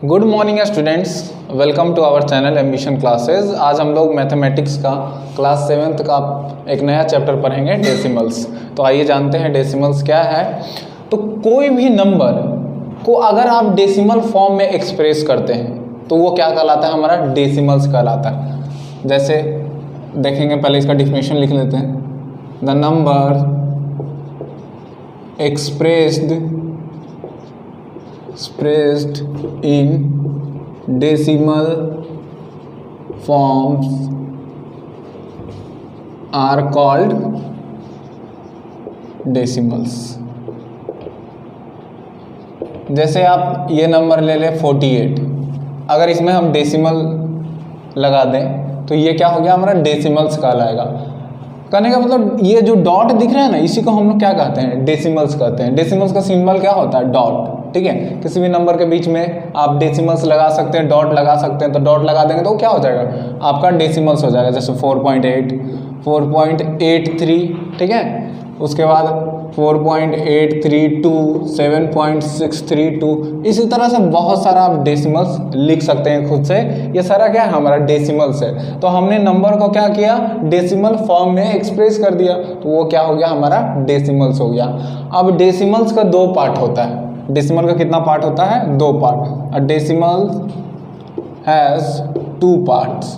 Good morning students, welcome to our channel ambition classes. आज हम लोग मैथमेटिक्स का क्लास 7th का एक नया चैप्टर पढ़ेंगे, डेसिमल्स। तो आइए जानते हैं डेसिमल्स क्या है। तो कोई भी नंबर को अगर आप डेसिमल फॉर्म में एक्सप्रेस करते हैं तो वो क्या कहलाता है, हमारा डेसिमल्स कहलाता है। जैसे देखेंगे, पहले इसका डिफिनेशन लिख लेते हैं। The number expressed in decimal forms are called decimals। जैसे आप ये नंबर ले लें 48, अगर इसमें हम डेसिमल लगा दें तो ये क्या हो गया, हमारा डेसिमल्स कहलाएगा। कहने का मतलब ये जो डॉट दिख रहा है ना, इसी को हम लोग क्या कहते हैं, डेसिमल्स कहते हैं। डेसिमल्स का सिंबल क्या होता है, डॉट। ठीक है, किसी भी नंबर के बीच में आप डेसिमल्स लगा सकते हैं, डॉट लगा सकते हैं। तो डॉट लगा देंगे तो वो क्या हो जाएगा, आपका डेसिमल्स हो जाएगा। जैसे 4.8, 4.83, ठीक है। उसके बाद 4.832, 7.632, इसी तरह से बहुत सारा आप डेसिमल्स लिख सकते हैं खुद से। ये सारा क्या है, हमारा डेसिमल्स है। तो हमने नंबर को क्या किया, डेसिमल फॉर्म में एक्सप्रेस कर दिया, तो वो क्या हो गया, हमारा डेसिमल्स हो गया। अब डेसिमल्स का दो पार्ट होता है। डेसिमल का कितना पार्ट होता है, दो part. A decimal has two parts.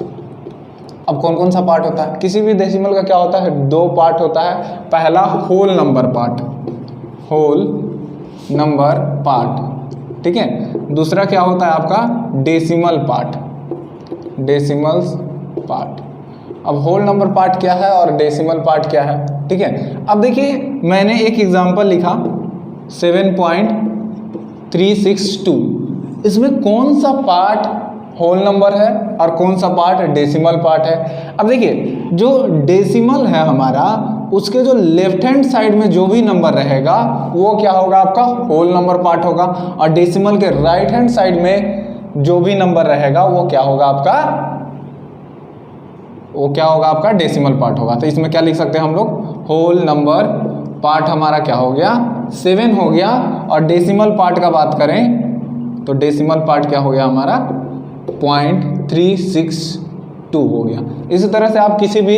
अब कौन कौन सा पार्ट होता है, किसी भी डेसिमल का क्या होता है, दो पार्ट होता है। पहला whole number part, whole number part, ठीक है। दूसरा क्या होता है आपका, डेसिमल पार्ट, डेसिमल्स पार्ट। अब होल नंबर पार्ट क्या है और डेसिमल पार्ट क्या है, ठीक है। अब देखिए, मैंने एक एग्जांपल लिखा 7.362। इसमें कौन सा पार्ट होल नंबर है और कौन सा पार्ट डेसिमल पार्ट है। अब देखिए, जो डेसिमल है हमारा, उसके जो लेफ्ट हैंड साइड में जो भी नंबर रहेगा वो क्या होगा, आपका होल नंबर पार्ट होगा। और डेसिमल के राइट हैंड साइड में जो भी नंबर रहेगा वो क्या होगा, आपका डेसिमल पार्ट होगा। तो इसमें क्या लिख सकते हैं हम लोग, होल नंबर पार्ट हमारा क्या हो गया, 7 हो गया। और डेसिमल पार्ट का बात करें तो डेसिमल पार्ट क्या हो गया हमारा, 0.362 हो गया। इसी तरह से आप किसी भी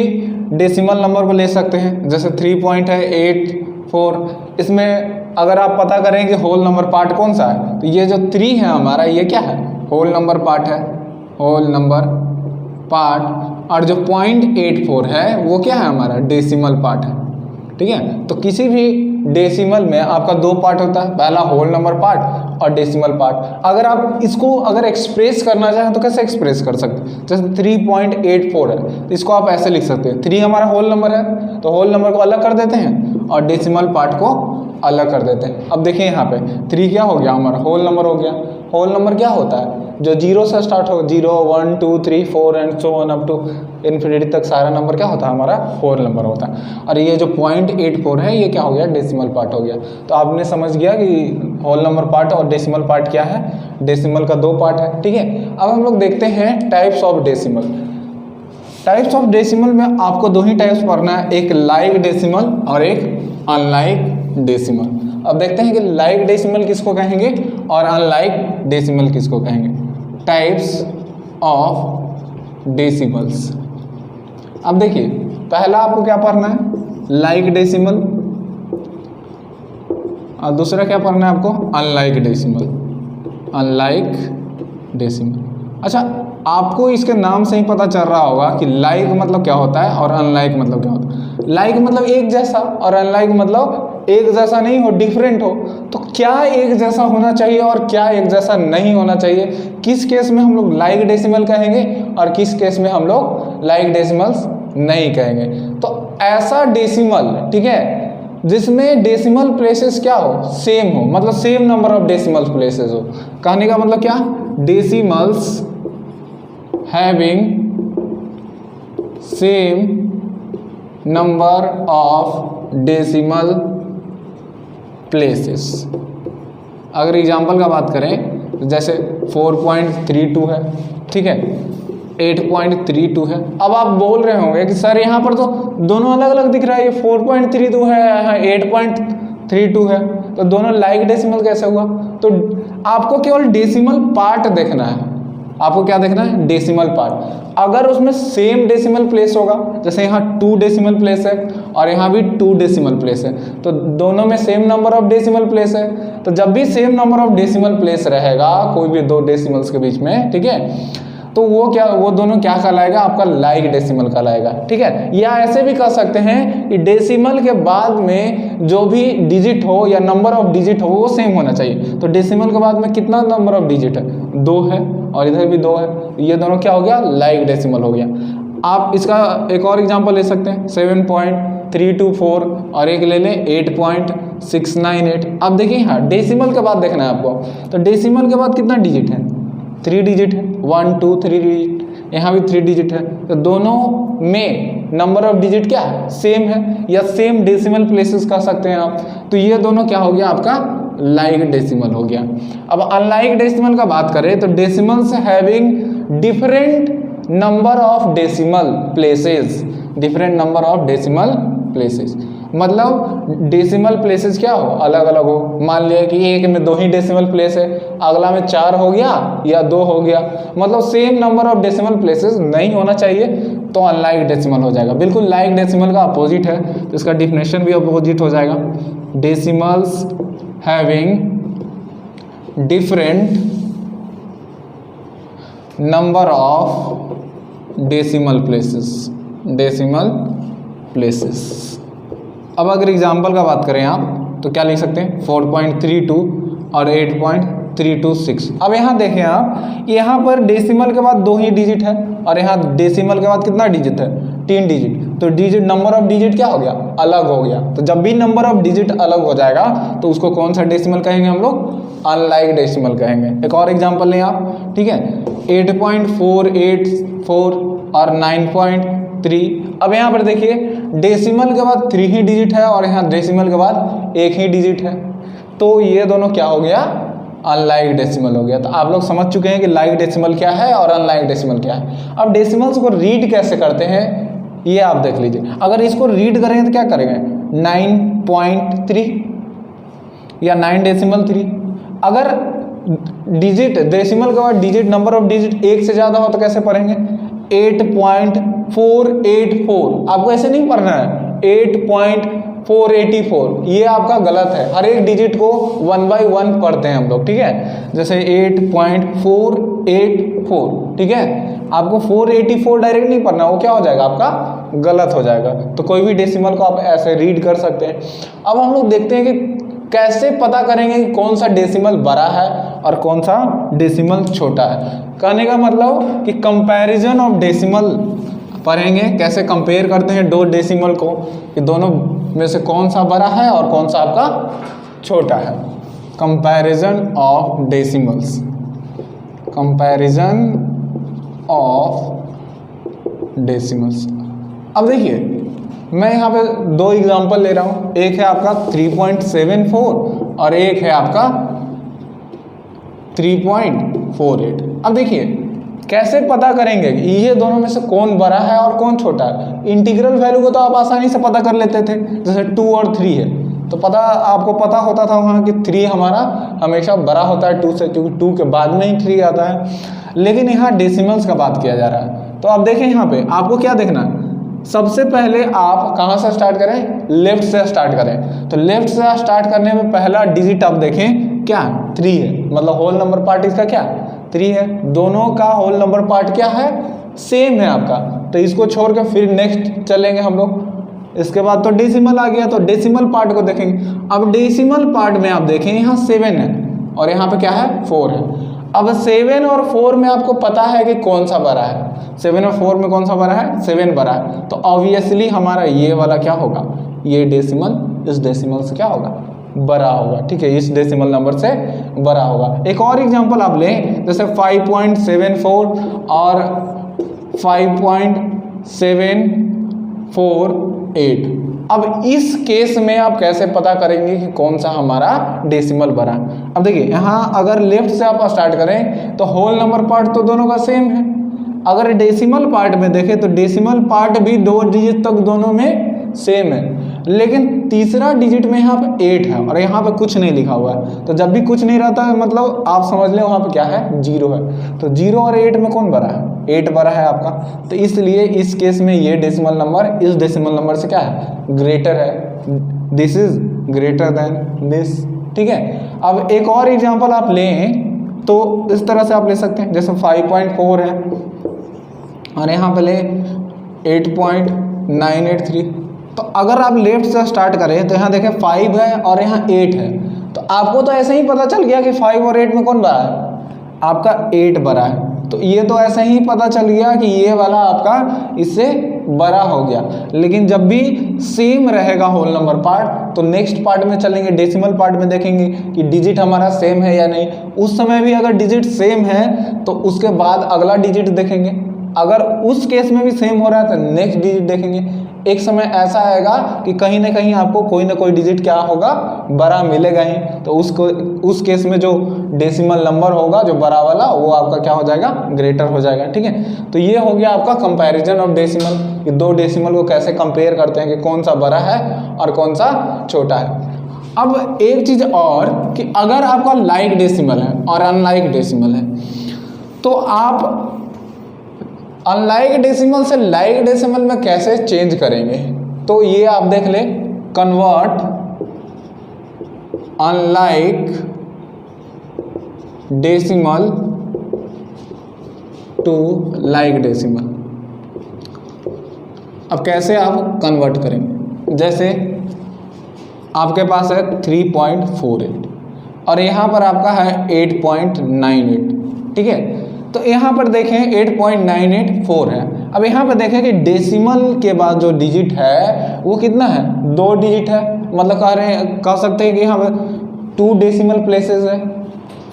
डेसिमल नंबर को ले सकते हैं। जैसे 3.84, इसमें अगर आप पता करें कि होल नंबर पार्ट कौन सा है, तो ये जो 3 है हमारा, ये क्या है, होल नंबर पार्ट है, होल नंबर पार्ट। और जो 0.84 है वो क्या है, हमारा डेसिमल पार्ट है, ठीक है। तो किसी भी डेसिमल में आपका दो पार्ट होता है, पहला होल नंबर पार्ट और डेसिमल पार्ट। अगर आप इसको एक्सप्रेस करना चाहें तो कैसे एक्सप्रेस कर सकते हैं। जैसे 3.84 है, तो इसको आप ऐसे लिख सकते हैं, 3 हमारा होल नंबर है तो होल नंबर को अलग कर देते हैं और डेसिमल पार्ट को अलग कर देते हैं। अब देखिए यहाँ पे 3 क्या हो गया, हमारा होल नंबर हो गया। होल नंबर क्या होता है, जो 0 से स्टार्ट हो, 0, 1, 2, 3, 4 and so on up to infinity तक सारा नंबर क्या होता है, हमारा होल नंबर होता है। और ये जो 0.84 है ये क्या हो गया, डेसिमल पार्ट हो गया। तो आपने समझ गया कि होल नंबर पार्ट और डेसिमल पार्ट क्या है। डेसिमल का दो पार्ट है, ठीक है। अब हम लोग देखते हैं types of decimal. Types of decimal में आपको दो ही टाइप्स पढ़ना है, एक लाइक डेसिमल और एक अनलाइक डेसिमल। अब देखते हैं कि लाइक डेसिमल किसको कहेंगे और अनलाइक डेसिमल किसको कहेंगे। Types of decimals. अब देखिए, पहला आपको क्या पढ़ना है, लाइक डेसिमल, और दूसरा क्या पढ़ना है आपको, अनलाइक डेसिमल, अनलाइक डेसिमल। अच्छा, आपको इसके नाम से ही पता चल रहा होगा कि लाइक मतलब क्या होता है और अनलाइक मतलब क्या होता है। लाइक मतलब एक जैसा और अनलाइक मतलब एक जैसा नहीं हो, डिफरेंट हो। तो क्या एक जैसा होना चाहिए और क्या एक जैसा नहीं होना चाहिए, किस केस में हम लोग लाइक डेसिमल कहेंगे और किस केस में हम लोग लाइक डेसिमल्स नहीं कहेंगे। तो ऐसा डेसिमल, ठीक है, जिसमें डेसिमल प्लेसेस क्या हो, सेम हो, मतलब same number of decimal places हो। कहने का मतलब क्या, decimals having same number of decimal places. अगर एग्जाम्पल का बात करें, जैसे 4.32 है, ठीक है, 8.32 है। अब आप बोल रहे होंगे कि सर यहाँ पर तो दोनों अलग अलग दिख रहा है, ये 4.32 है, यहाँ 8.32 है, तो दोनों लाइक डेसिमल कैसे हुआ। तो आपको केवल डेसिमल पार्ट देखना है। आपको क्या देखना है? Decimal part. अगर उसमें सेम डेसिमल प्लेस होगा, जैसे यहाँ 2 डेसिमल प्लेस है और यहाँ भी 2 डेसिमल प्लेस है, तो दोनों में same number of decimal place है। तो जब भी same number of decimal place रहेगा कोई भी 2 डेसिमल्स के बीच में, ठीक है, तो वो दोनों क्या कहलाएगा? आपका लाइक डेसिमल कहलाएगा, ठीक है। या ऐसे भी कह सकते हैं कि डेसिमल के बाद में जो भी डिजिट हो या नंबर ऑफ डिजिट हो वो सेम होना चाहिए। तो डेसिमल के बाद में कितना नंबर ऑफ डिजिट है? 2 है और इधर भी 2 है, ये दोनों क्या हो गया? लाइक डेसिमल हो गया। आप इसका एक और एग्जांपल ले सकते हैं, 7.324 और एक ले लें 8.698। अब देखिए यहाँ डेसिमल के बाद देखना है आपको, तो डेसिमल के बाद कितना डिजिट है? 3 डिजिट है, 1 2 3 डिजिट, यहाँ भी 3 डिजिट है। तो दोनों में नंबर ऑफ डिजिट क्या है? सेम है, या सेम डेसिमल प्लेसेस कह सकते हैं आप। तो ये दोनों क्या हो गया? आपका लाइक डेसिमल हो गया। अब अनलाइक डेसिमल का बात करें तो decimals having different number of decimal places, different number of decimal places, मतलब डेसिमल प्लेसेस क्या हो? अलग अलग हो। मान लिया कि एक में 2 ही डेसिमल प्लेस है, अगला में 4 हो गया या 2 हो गया, मतलब same number of decimal places नहीं होना चाहिए, तो अनलाइक डेसिमल हो जाएगा। बिल्कुल लाइक डेसिमल का अपोजिट है, तो इसका डिफिनेशन भी अपोजिट हो जाएगा। Decimals having different number of decimal places, decimal places. अब अगर एग्जाम्पल का बात करें आप तो क्या लिख सकते हैं? 4.32 और 8.326। अब यहाँ देखें आप, यहाँ पर डेसिमल के बाद 2 ही डिजिट है और यहाँ डेसिमल के बाद कितना डिजिट है? 3 डिजिट। तो डिजिट नंबर ऑफ डिजिट क्या हो गया? अलग हो गया। तो जब भी नंबर ऑफ डिजिट अलग हो जाएगा तो उसको कौन सा डेसिमल कहेंगे हम लोग? अनलाइक डेसिमल कहेंगे। एक और एग्जाम्पल लें आप, ठीक है, 8.484 और 9.3। अब यहाँ पर देखिए डेसिमल के बाद 3 ही डिजिट है और यहाँ डेसिमल के बाद 1 ही डिजिट है, तो ये दोनों क्या हो गया? अनलाइक डेसिमल हो गया। तो आप लोग समझ चुके हैं कि लाइक डेसिमल क्या है और अनलाइक डेसिमल क्या है। अब डेसिमल्स को रीड कैसे करते हैं ये आप देख लीजिए। अगर इसको रीड करेंगे तो क्या करेंगे? 9.3 या 9.3। अगर डिजिट डेसिमल के बाद डिजिट नंबर ऑफ डिजिट 1 से ज़्यादा हो तो कैसे पढ़ेंगे? 8.484। आपको ऐसे नहीं पढ़ना है 8.484, ये आपका गलत है। हर एक डिजिट को 1 by 1 पढ़ते हैं हम लोग, ठीक है। जैसे 8.484, ठीक है, आपको 484 डायरेक्ट नहीं पढ़ना, वो क्या हो जाएगा? आपका गलत हो जाएगा। तो कोई भी डेसिमल को आप ऐसे रीड कर सकते हैं। अब हम लोग देखते हैं कि कैसे पता करेंगे कि कौन सा डेसिमल बड़ा है और कौन सा डेसिमल छोटा है। कहने का मतलब कि कंपैरिजन ऑफ डेसिमल पढ़ेंगे, कैसे कंपेयर करते हैं 2 डेसिमल को, कि दोनों में से कौन सा बड़ा है और कौन सा आपका छोटा है। Comparison of decimals, comparison of decimals. अब देखिए मैं यहाँ पे 2 एग्जांपल ले रहा हूँ, एक है आपका 3.74 और एक है आपका 3.48। अब देखिए कैसे पता करेंगे ये दोनों में से कौन बड़ा है और कौन छोटा है। इंटीग्रल वैल्यू को तो आप आसानी से पता कर लेते थे, जैसे 2 और 3 है तो आपको पता होता था वहाँ कि 3 हमारा हमेशा बड़ा होता है 2 से, क्योंकि 2 के बाद में ही 3 आता है। लेकिन यहाँ डेसिमल्स का बात किया जा रहा है। तो आप देखें यहाँ पे आपको क्या देखना है? सबसे पहले आप कहाँ से स्टार्ट करें? लेफ्ट से स्टार्ट करें। तो लेफ्ट से स्टार्ट करने में पहला डिजिट आप देखें क्या? 3 है, मतलब होल नंबर पार्ट इसका क्या? 3 है। दोनों का होल नंबर पार्ट क्या है? सेम है आपका। तो इसको छोड़ के फिर नेक्स्ट चलेंगे हम लोग। इसके बाद तो डेसिमल आ गया, तो डेसिमल पार्ट को देखेंगे। अब डेसिमल पार्ट में आप देखें यहाँ 7 है और यहाँ पे क्या है? 4 है। अब 7 और 4 में आपको पता है कि कौन सा बड़ा है? 7 और 4 में कौन सा बड़ा है? 7 बड़ा है। तो ऑब्वियसली हमारा ये वाला क्या होगा? ये डेसिमल इस डेसिमल से क्या होगा? बड़ा होगा, ठीक है, इस डेसिमल नंबर से बड़ा होगा। एक और एग्जांपल आप लें, जैसे 5.74 और 5.748। अब इस केस में आप कैसे पता करेंगे कि कौन सा हमारा डेसिमल बड़ा है? अब देखिए यहाँ अगर लेफ्ट से आप स्टार्ट करें तो होल नंबर पार्ट तो दोनों का सेम है। अगर डेसिमल पार्ट में देखें तो डेसिमल पार्ट भी 2 डिजिट तक दोनों में सेम है। लेकिन तीसरा डिजिट में यहाँ पे 8 है और यहाँ पे कुछ नहीं लिखा हुआ है। तो जब भी कुछ नहीं रहता है मतलब आप समझ लें वहाँ पे क्या है, 0 है। तो 0 और 8 में कौन बड़ा है, 8 बड़ा है आपका। तो इसलिए इस केस में ये डेसिमल नंबर इस डेसिमल नंबर से क्या है, ग्रेटर है। This is greater than this, ठीक है। अब एक और एग्जांपल आप लें तो इस तरह से आप ले सकते हैं, जैसे 5.4 है और यहाँ पे ले 8.983। तो अगर आप लेफ्ट से स्टार्ट करें तो यहाँ देखें 5 है और यहाँ 8 है। तो आपको तो ऐसे ही पता चल गया कि 5 और 8 में कौन बड़ा है, आपका 8 बड़ा है। तो ये तो ऐसे ही पता चल गया कि ये वाला आपका इससे बड़ा हो गया। लेकिन जब भी सेम रहेगा होल नंबर पार्ट तो नेक्स्ट पार्ट में चलेंगे, डेसिमल पार्ट में देखेंगे कि डिजिट हमारा सेम है या नहीं। उस समय भी अगर डिजिट सेम है तो उसके बाद अगला डिजिट देखेंगे, अगर उस केस में भी सेम हो रहा है तो नेक्स्ट डिजिट देखेंगे। एक समय ऐसा आएगा कि कहीं ना कहीं आपको कोई ना कोई डिजिट क्या होगा, बड़ा मिलेगा ही। तो उस केस में जो डेसिमल नंबर होगा जो बड़ा वाला वो आपका क्या हो जाएगा, ग्रेटर हो जाएगा, ठीक है। तो ये हो गया आपका कंपैरिजन ऑफ डेसिमल, कि दो डेसिमल को कैसे कंपेयर करते हैं कि कौन सा बड़ा है और कौन सा छोटा है। अब एक चीज़ और कि अगर आपका लाइक डेसिमल है और अनलाइक डेसिमल है तो आप अनलाइक डेसिमल से लाइक डेसिमल में कैसे चेंज करेंगे। तो ये आप देख ले, convert unlike decimal to like decimal. अब कैसे आप कन्वर्ट करेंगे, जैसे आपके पास है 3.48 और यहाँ पर आपका है 8.98, ठीक है। तो यहाँ पर देखें 8.984 है। अब यहाँ पर देखें कि डेसिमल के बाद जो डिजिट है वो कितना है, 2 डिजिट है। मतलब कह सकते हैं कि यहाँ पर 2 डेसिमल प्लेसेस है,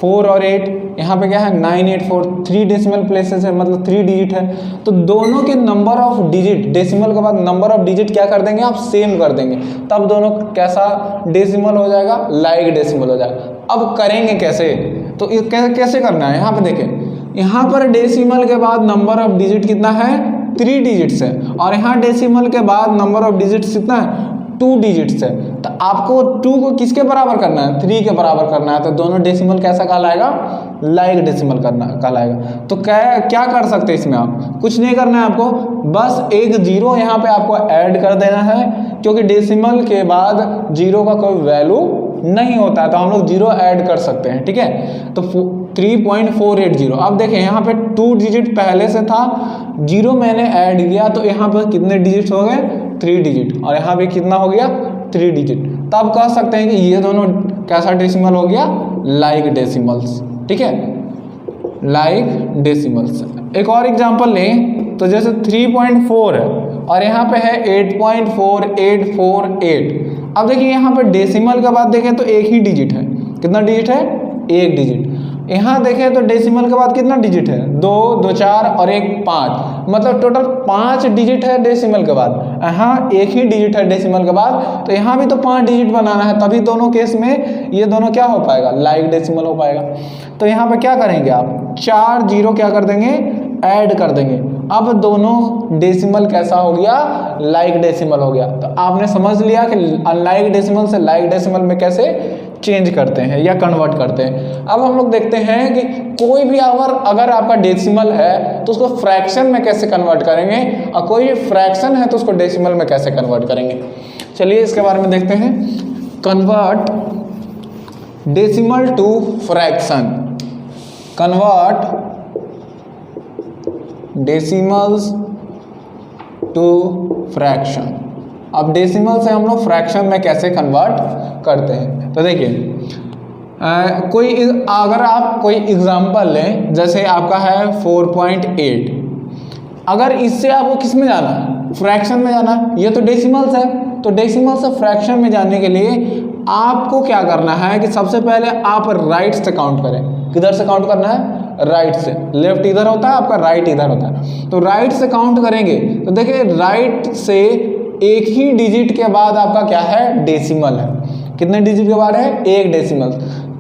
4 और 8। यहाँ पे क्या है 984, 3 डेसिमल प्लेसेस है, मतलब 3 डिजिट है। तो दोनों के नंबर ऑफ डिजिट, डेसिमल के बाद नंबर ऑफ डिजिट क्या कर देंगे आप, सेम कर देंगे। तब दोनों कैसा डेसिमल हो जाएगा, लाइक डेसिमल हो जाएगा। अब करेंगे कैसे, तो कैसे करना है, यहाँ पे देखें, यहाँ पर डेसिमल के बाद नंबर ऑफ डिजिट कितना है, 3 डिजिट्स है और यहाँ डेसिमल के बाद नंबर ऑफ डिजिट्स कितना है, 2 डिजिट्स है। तो आपको 2 को किसके बराबर करना है, 3 के बराबर करना है। तो दोनों डेसिमल कैसा कहलाएगा, लाइक डेसिमल कहलाएगा। तो क्या कर सकते हैं इसमें, आप कुछ नहीं करना है आपको, बस एक 0 यहाँ पे आपको ऐड कर देना है, क्योंकि डेसिमल के बाद 0 का कोई वैल्यू नहीं होता है तो हम लोग 0 ऐड कर सकते हैं, ठीक है। तो 3.480। अब देखें यहाँ पे 2 डिजिट पहले से था, 0 मैंने ऐड किया तो यहाँ पर कितने डिजिट हो गए, 3 डिजिट, और यहाँ पे कितना हो गया, 3 डिजिट। तब कह सकते हैं कि ये दोनों कैसा डेसिमल हो गया, लाइक डेसिमल्स, ठीक है, लाइक डेसिमल्स। एक और एग्जांपल लें तो जैसे 3.4 है और यहाँ पे है 8.4848। अब देखिए यहाँ पे डेसिमल के बाद देखें तो एक ही डिजिट है, कितना डिजिट है, 1 डिजिट। यहाँ देखें तो डेसिमल के बाद कितना डिजिट है, 2, 2, 4 और 1, 5, मतलब टोटल 5 डिजिट है डेसिमल के बाद। यहाँ एक ही डिजिट है डेसिमल के बाद, तो यहाँ भी तो 5 डिजिट बनाना है, तभी दोनों केस में ये दोनों क्या हो पाएगा, लाइक डेसिमल हो पाएगा। तो यहाँ पे क्या करेंगे आप, 4 0 क्या कर देंगे, ऐड कर देंगे। अब दोनों डेसिमल कैसा हो गया, लाइक डेसिमल हो गया। तो आपने समझ लिया कि अनलाइक डेसिमल से लाइक डेसिमल में कैसे चेंज करते हैं या कन्वर्ट करते हैं। अब हम लोग देखते हैं कि कोई भी अगर आपका डेसिमल है तो उसको फ्रैक्शन में कैसे कन्वर्ट करेंगे, और कोई फ्रैक्शन है तो उसको डेसिमल में कैसे कन्वर्ट करेंगे। चलिए इसके बारे में देखते हैं। Convert decimal to fraction, convert decimals to fraction. अब डेसिमल से हम लोग फ्रैक्शन में कैसे कन्वर्ट करते हैं, तो देखिए अगर आप कोई एग्जांपल लें, जैसे आपका है 4.8, अगर इससे आपको किस में जाना है, फ्रैक्शन में जाना है, ये तो डेसिमल्स है। तो डेसिमल से फ्रैक्शन में जाने के लिए आपको क्या करना है कि सबसे पहले आप राइट से काउंट करें। किधर से काउंट करना है, राइट से। लेफ्ट इधर होता है आपका, राइट इधर होता है। तो राइट से काउंट करेंगे तो देखिए राइट से एक ही डिजिट के बाद आपका क्या है, डेसिमल है। कितने डिजिट के बाद है, 1 डेसिमल।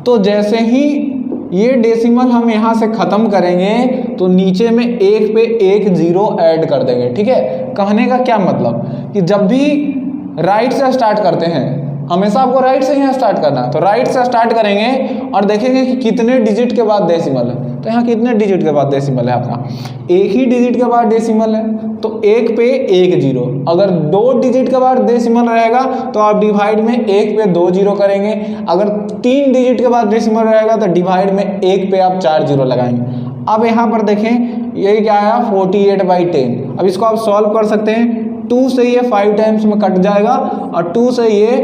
तो जैसे ही ये डेसिमल हम यहाँ से ख़त्म करेंगे तो नीचे में 1 पे 1 0 ऐड कर देंगे, ठीक है। कहने का क्या मतलब कि जब भी राइट से स्टार्ट करते हैं, हमेशा आपको राइट से ही स्टार्ट करना है। तो राइट से स्टार्ट करेंगे और देखेंगे कि कितने डिजिट के बाद डेसिमल है। तो यहाँ कितने डिजिट के बाद डेसिमल है आपका, एक ही डिजिट के बाद डेसिमल है, तो एक पे एक जीरो। अगर 2 डिजिट के बाद डेसिमल रहेगा तो आप डिवाइड में एक पे 2 जीरो करेंगे। अगर 3 डिजिट के बाद डेसिमल रहेगा तो डिवाइड में एक पे आप 4 जीरो लगाएंगे। अब यहाँ पर देखें ये क्या आया 48/10। अब इसको आप सॉल्व कर सकते हैं। 2 से ये 5 टाइम्स में कट जाएगा और 2 से ये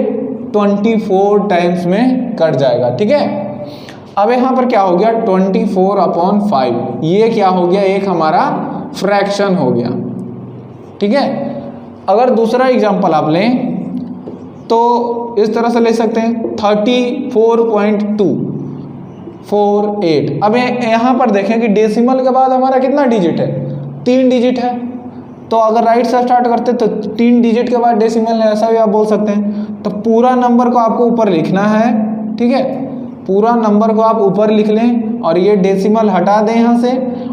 24 टाइम्स में कट जाएगा। ठीक है, अब यहाँ पर क्या हो गया 24/5, ये क्या हो गया एक हमारा फ्रैक्शन हो गया। ठीक है, अगर दूसरा एग्जांपल आप लें तो इस तरह से ले सकते हैं 34.248। अब यहाँ पर देखें कि डेसिमल के बाद हमारा कितना डिजिट है, 3 डिजिट है। तो अगर राइट से स्टार्ट करते तो 3 डिजिट के बाद डेसिमल है, ऐसा भी आप बोल सकते हैं। तो पूरा नंबर को आपको ऊपर लिखना है। ठीक है, पूरा नंबर को आप ऊपर लिख लें और ये डेसिमल हटा दें यहाँ से,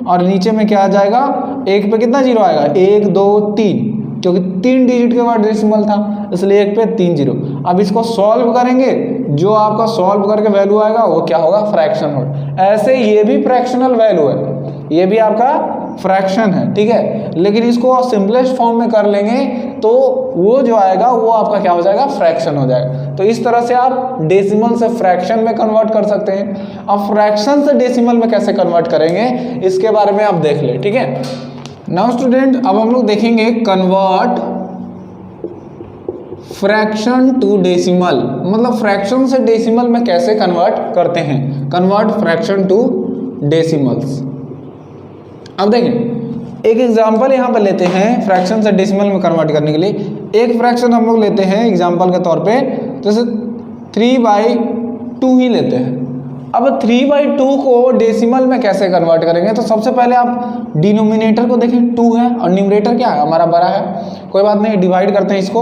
और नीचे में क्या आ जाएगा, एक पे कितना जीरो आएगा, 1 2 3, क्योंकि 3 डिजिट के बाद डेसिमल था इसलिए एक पे 3 जीरो। अब इसको सॉल्व करेंगे, जो आपका सॉल्व करके वैल्यू आएगा वो क्या होगा, फ्रैक्शन होगा। ऐसे ये भी फ्रैक्शनल वैल्यू है, ये भी आपका फ्रैक्शन है। ठीक है, लेकिन इसको सिंपलेस्ट फॉर्म में कर लेंगे तो वो जो आएगा वो आपका क्या हो जाएगा, फ्रैक्शन हो जाएगा। तो इस तरह से आप डेसिमल से फ्रैक्शन में कन्वर्ट कर सकते हैं। अब फ्रैक्शन से डेसिमल में कैसे कन्वर्ट करेंगे इसके बारे में आप देख ले। ठीक है, नाउ स्टूडेंट अब हम लोग देखेंगे कन्वर्ट फ्रैक्शन टू डेसिमल, मतलब फ्रैक्शन से डेसिमल में कैसे कन्वर्ट करते हैं, कन्वर्ट फ्रैक्शन टू डेसिमल्स। अब देखें एक एग्जांपल यहाँ पर लेते हैं फ्रैक्शन से डेसिमल में कन्वर्ट करने के लिए। एक फ्रैक्शन हम लोग लेते हैं एग्जांपल के तौर पे, जैसे 3/2 ही लेते हैं। अब 3/2 को डेसिमल में कैसे कन्वर्ट करेंगे, तो सबसे पहले आप डिनोमिनेटर को देखें 2 है और न्यूमरेटर क्या है हमारा बड़ा है, कोई बात नहीं, डिवाइड करते हैं इसको।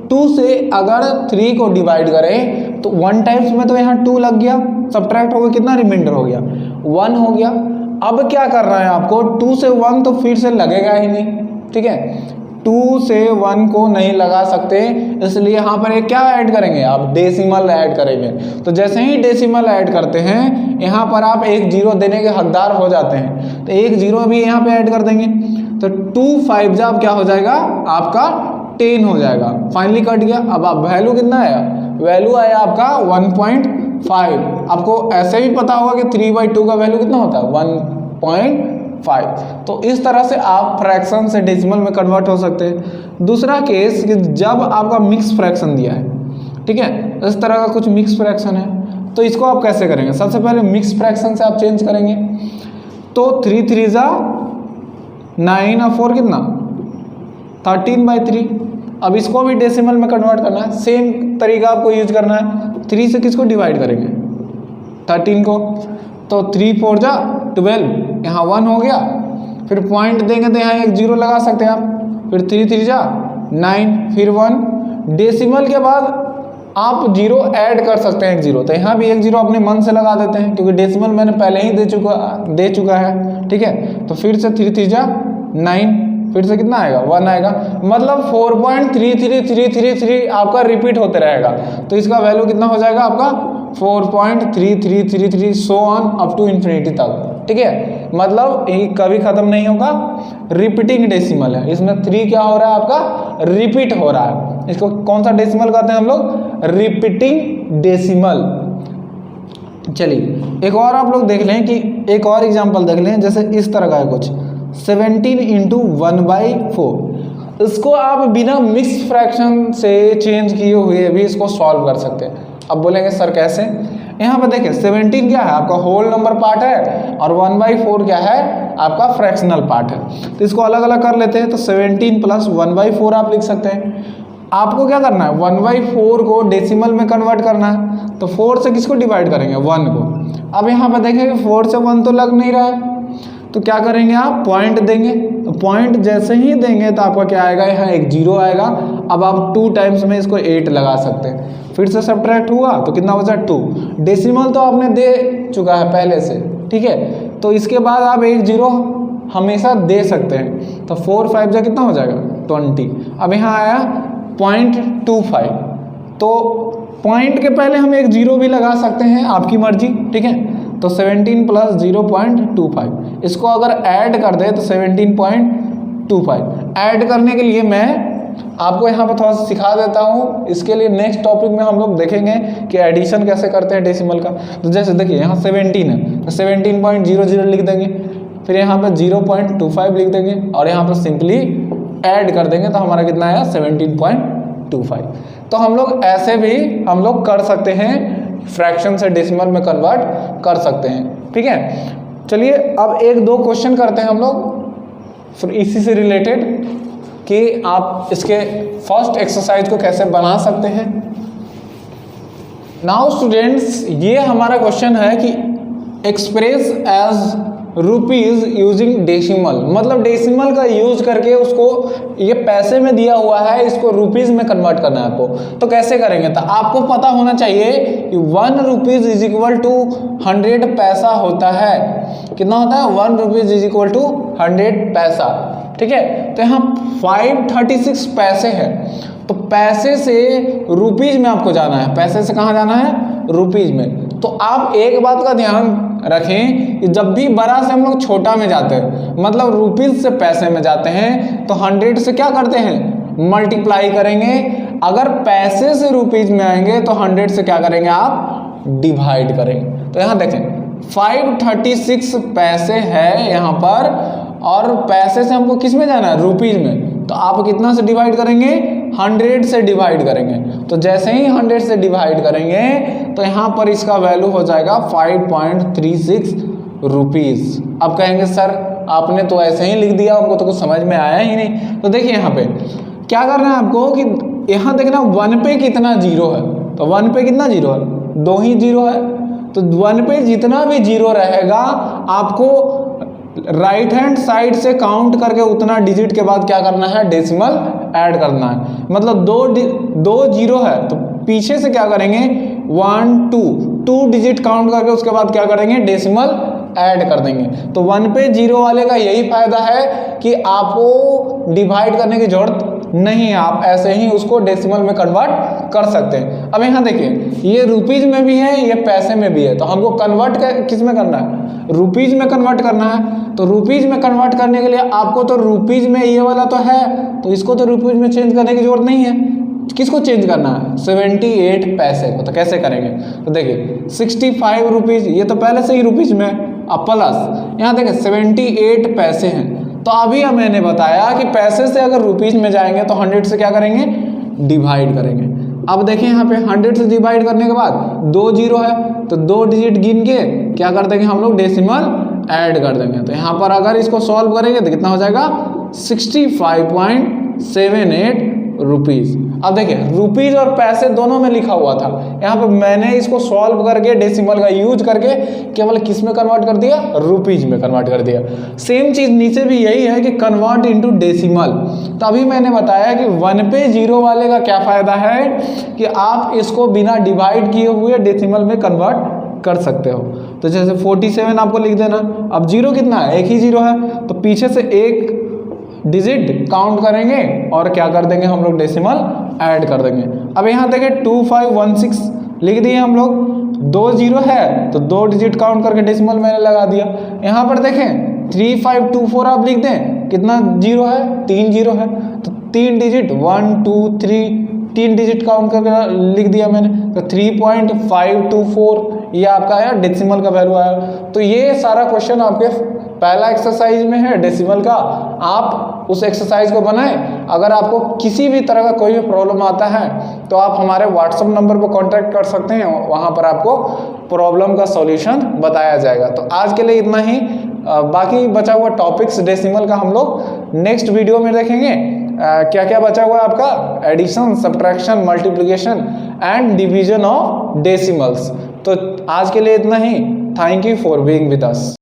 2 से अगर 3 को डिवाइड करें तो 1 टाइम्स में तो यहाँ 2 लग गया, सब्ट्रैक्ट हो गया, कितना रिमाइंडर हो गया, 1 हो गया। अब क्या करना है आपको, 2 से 1 तो फिर से लगेगा ही नहीं। ठीक है, 2 से 1 को नहीं लगा सकते, इसलिए यहाँ पर एक क्या ऐड करेंगे, आप डेसिमल ऐड करेंगे। तो जैसे ही डेसिमल ऐड करते हैं यहाँ पर आप एक जीरो देने के हकदार हो जाते हैं, तो एक जीरो भी यहाँ पे ऐड कर देंगे। तो 2 5 जब क्या हो जाएगा आपका 10 हो जाएगा, फाइनली कट गया। अब आप वैल्यू कितना आया, वैल्यू आया आपका 1.5। आपको ऐसे भी पता होगा कि 3/2 का वैल्यू कितना होता है 1.5। तो इस तरह से आप फ्रैक्शन से डेसिमल में कन्वर्ट हो सकते हैं। दूसरा केस कि जब आपका मिक्स फ्रैक्शन दिया है, ठीक है, इस तरह का कुछ मिक्स फ्रैक्शन है, तो इसको आप कैसे करेंगे, सबसे पहले मिक्स फ्रैक्शन से आप चेंज करेंगे। तो 3 3 जा 9 और 4 कितना 13/3। अब इसको भी डेसिमल में कन्वर्ट करना है, सेम तरीका आपको यूज करना है। 3 से किसको डिवाइड करेंगे 13 को, तो 3 4 जा 12, यहाँ 1 हो गया। फिर पॉइंट देंगे तो यहाँ एक जीरो लगा सकते हैं आप, फिर 3 3 जा 9, फिर 1। डेसिमल के बाद आप जीरो ऐड कर सकते हैं, एक जीरो, तो यहाँ भी एक जीरो अपने मन से लगा देते हैं क्योंकि डेसिमल मैंने पहले ही दे चुका है। ठीक है, तो फिर से 3 3 जा 9, फिर से कितना आएगा 1 आएगा, मतलब 4.3333 आपका रिपीट होते रहेगा। तो इसका वैल्यू कितना हो जाएगा आपका 4.3333 so on up to infinity तक। ठीक है, मतलब ये कभी खत्म नहीं होगा, रिपीटिंग डेसिमल है। इसमें 3 क्या हो रहा है आपका रिपीट हो रहा है। इसको कौन सा डेसिमल कहते हैं हम लोग, रिपीटिंग डेसिमल। चलिए एक और आप लोग देख लें कि एक और एग्जांपल देख लें, जैसे इस तरह का है कुछ 17 × 1/4। इसको आप बिना मिक्स फ्रैक्शन से चेंज किए हुए भी इसको सॉल्व कर सकते हैं। अब बोलेंगे सर कैसे, यहाँ पर देखिए 17 क्या है आपका होल नंबर पार्ट है और 1/4 क्या है आपका फ्रैक्शनल पार्ट है। तो इसको अलग अलग कर लेते हैं, तो 17 + 1/4 आप लिख सकते हैं। आपको क्या करना है 1/4 को डेसिमल में कन्वर्ट करना है, तो 4 से किसको डिवाइड करेंगे 1 को। अब यहाँ पर देखेंगे 4 से 1 तो लग नहीं रहा है, तो क्या करेंगे आप पॉइंट देंगे। तो पॉइंट जैसे ही देंगे तो आपका क्या आएगा, यहाँ एक जीरो आएगा। अब आप 2 टाइम्स में इसको 8 लगा सकते हैं, फिर से सब्ट्रैक्ट हुआ तो कितना बचा 2। डेसिमल तो आपने दे चुका है पहले से, ठीक है, तो इसके बाद आप एक जीरो हमेशा दे सकते हैं। तो 4 5 जा कितना हो जाएगा 20। अब यहाँ आया 0.25। तो पॉइंट के पहले हम एक जीरो भी लगा सकते हैं, आपकी मर्जी, ठीक है। तो 17 प्लस 0.25, इसको अगर ऐड कर दे तो 17.25। ऐड करने के लिए मैं आपको यहाँ पर थोड़ा सा सिखा देता हूँ। इसके लिए नेक्स्ट टॉपिक में हम लोग देखेंगे कि एडिशन कैसे करते हैं डेसिमल का। तो जैसे देखिए यहाँ 17 है तो 17.00 लिख देंगे, फिर यहाँ पर 0.25 लिख देंगे और यहाँ पर सिंपली ऐड कर देंगे तो हमारा कितना आया 17.25। तो हम लोग ऐसे भी हम लोग कर सकते हैं, फ्रैक्शन से डेसिमल में कन्वर्ट कर सकते हैं, ठीक है। चलिए अब एक दो क्वेश्चन करते हैं हम लोग फिर इसी से रिलेटेड कि आप इसके फर्स्ट एक्सरसाइज को कैसे बना सकते हैं। नाउ स्टूडेंट्स, ये हमारा क्वेश्चन है कि express as rupees using decimal, मतलब डेसिमल का यूज करके उसको, ये पैसे में दिया हुआ है, इसको रुपीज में कन्वर्ट करना है आपको। तो कैसे करेंगे? तो आपको पता होना चाहिए कि 1 रुपीज इज इक्वल टू 100 पैसा होता है। कितना होता है? 1 रुपीज इज इक्वल टू 100 पैसा, ठीक है। तो यहाँ 536 पैसे हैं, तो पैसे से रुपीज में आपको जाना है। पैसे से कहाँ जाना है? रुपीज में। तो आप एक बात का ध्यान रखें कि जब भी बड़ा से हम लोग छोटा में जाते हैं, मतलब रुपीज से पैसे में जाते हैं, तो 100 से क्या करते हैं? मल्टीप्लाई करेंगे। अगर पैसे से रुपीज में आएंगे तो 100 से क्या करेंगे आप? डिवाइड करेंगे। तो यहाँ देखें 536 पैसे है यहाँ पर, और पैसे से हमको किस में जाना है? रुपीज में। तो आप कितना से डिवाइड करेंगे? 100 से डिवाइड करेंगे। तो जैसे ही 100 से डिवाइड करेंगे तो यहाँ पर इसका वैल्यू हो जाएगा 5.36 रुपीज़। अब कहेंगे सर आपने तो ऐसे ही लिख दिया, आपको तो कुछ समझ में आया ही नहीं। तो देखिए यहाँ पे क्या करना है आपको कि यहाँ देखना 1 पे कितना जीरो है। तो 1 पे कितना जीरो है? 2 ही जीरो है। तो 1 पे जितना भी जीरो रहेगा आपको राइट हैंड साइड से काउंट करके उतना डिजिट के बाद क्या करना है? डेसिमल ऐड करना है। मतलब दो जीरो है तो पीछे से क्या करेंगे? 1 2 डिजिट काउंट करके उसके बाद क्या करेंगे? डेसिमल ऐड कर देंगे। तो 1 पे जीरो वाले का यही फायदा है कि आपको डिवाइड करने की जरूरत नहीं है, आप ऐसे ही उसको डेसिमल में कन्वर्ट कर सकते हैं। अब यहाँ देखिए ये रुपीज में भी है, ये पैसे में भी है, तो हमको कन्वर्ट किस में करना है? रुपीज में कन्वर्ट करना है। तो रुपीज में कन्वर्ट करने के लिए आपको तो रुपीज में ये वाला तो है, तो इसको तो रुपीज में चेंज करने की जरूरत नहीं है। किसको चेंज करना है? 78 पैसे को। तो कैसे करेंगे? तो देखिए 65 रुपीज, ये तो पहले से ही रुपीज में, अब प्लस यहाँ देखिए 78 पैसे हैं। तो अभी मैंने बताया कि पैसे से अगर रुपीज में जाएंगे तो 100 से क्या करेंगे? डिवाइड करेंगे। अब देखिए यहाँ पे 100 से डिवाइड करने के बाद 2 जीरो है, तो 2 डिजिट गिन के क्या कर देंगे हम लोग? डेसिमल ऐड कर देंगे। तो यहाँ पर अगर इसको सॉल्व करेंगे तो कितना हो जाएगा? 65.78 रुपीज़। अब देखिए रुपीज़ और पैसे दोनों में लिखा हुआ था, यहाँ पे मैंने इसको सॉल्व करके डेसिमल का यूज करके केवल किस में कन्वर्ट कर दिया? रुपीज़ में कन्वर्ट कर दिया। सेम चीज़ नीचे भी यही है कि कन्वर्ट इनटू डेसिमल। तो अभी मैंने बताया कि 1 पे जीरो वाले का क्या फ़ायदा है कि आप इसको बिना डिवाइड किए हुए डेसिमल में कन्वर्ट कर सकते हो। तो जैसे 47 आपको लिख देना। अब जीरो कितना है? एक ही जीरो है, तो पीछे से एक डिजिट काउंट करेंगे और क्या कर देंगे हम लोग? डेसिमल ऐड कर देंगे। अब यहाँ देखें 2516 लिख दिए हम लोग, 2 जीरो है तो 2 डिजिट काउंट करके डेसिमल मैंने लगा दिया। यहाँ पर देखें 3524 आप लिख दें, कितना जीरो है? 3 जीरो है, तो 3 डिजिट 1 2 3 डिजिट काउंट करके लिख दिया मैंने, तो 3.524 ये आपका आया, डेसिमल का वैल्यू आया। तो ये सारा क्वेश्चन आपके पहला एक्सरसाइज में है डेसिमल का। आप उस एक्सरसाइज को बनाएं। अगर आपको किसी भी तरह का कोई भी प्रॉब्लम आता है तो आप हमारे व्हाट्सएप नंबर पर कांटेक्ट कर सकते हैं, वहाँ पर आपको प्रॉब्लम का सॉल्यूशन बताया जाएगा। तो आज के लिए इतना ही। बाकी बचा हुआ टॉपिक्स डेसिमल का हम लोग नेक्स्ट वीडियो में देखेंगे। क्या क्या बचा हुआ है आपका? Addition, subtraction, multiplication and division of decimals. तो आज के लिए इतना ही। Thank you for being with us.